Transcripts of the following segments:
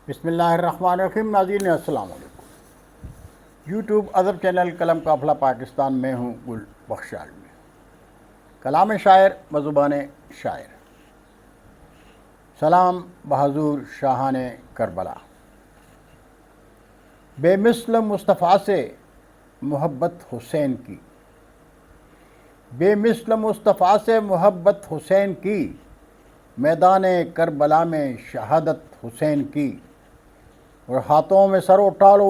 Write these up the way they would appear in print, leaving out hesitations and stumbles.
بسم اللہ الرحمن الرحیم۔ ناظرین السلام علیکم۔ یوٹیوب ادب چینل قلم قافلہ پاکستان میں ہوں گل بخش عالمی۔ کلام شاعر بزبان شاعر۔ سلام بحضور شاہان کربلا۔ بے مثل مصطفیٰ سے محبت حسین کی، بے مثل مصطفیٰ سے محبت حسین کی، میدان کربلا میں شہادت حسین کی، اور ہاتھوں میں سر اٹھا لو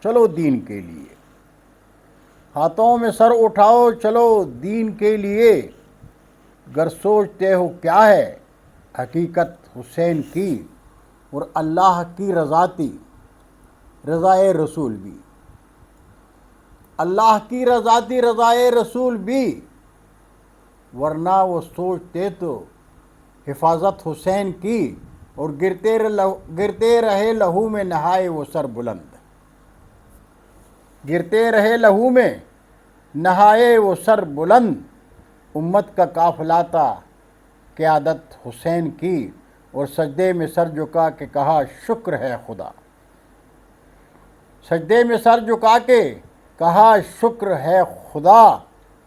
چلو دین کے لیے، ہاتھوں میں سر اٹھاؤ چلو دین کے لیے، گر سوچتے ہو کیا ہے حقیقت حسین کی، اور اللہ کی رضا تھی رضائے رسول بھی، اللہ کی رضا تھی رضائے رسول بھی، ورنہ وہ سوچتے تو حفاظت حسین کی، اور گرتے رہے لہو میں نہائے وہ سر بلند، گرتے رہے لہو میں نہائے وہ سر بلند، امت کا قافلہ تھا قیادت حسین کی، اور سجدے میں سر جھکا کے کہا شکر ہے خدا، سجدے میں سر جھکا کے کہا شکر ہے خدا،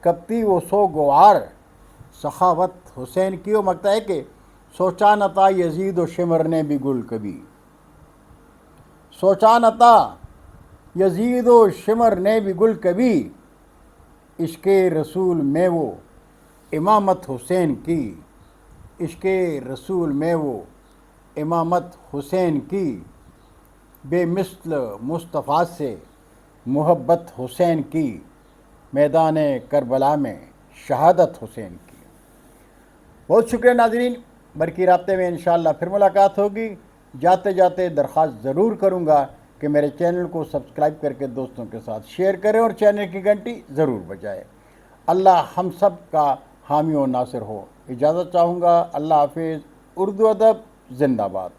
کب تھی وہ سوگوار سخاوت حسین کی۔ وہ مگتا ہے کہ سوچا نہ تھا یزید و شمر نے بھی گل کبھی، سوچا نہ تھا یزید و شمر نے بھی گل کبھی، عشق رسول میں وہ امامت حسین کی، عشق رسول میں وہ امامت حسین کی، بے مثل مصطفیٰ سے محبت حسین کی، میدان کربلا میں شہادت حسین کی۔ بہت شکریہ ناظرین، برقی رابطے میں انشاءاللہ پھر ملاقات ہوگی۔ جاتے جاتے درخواست ضرور کروں گا کہ میرے چینل کو سبسکرائب کر کے دوستوں کے ساتھ شیئر کریں اور چینل کی گھنٹی ضرور بجائے۔ اللہ ہم سب کا حامی و ناصر ہو۔ اجازت چاہوں گا۔ اللہ حافظ۔ اردو ادب زندہ باد۔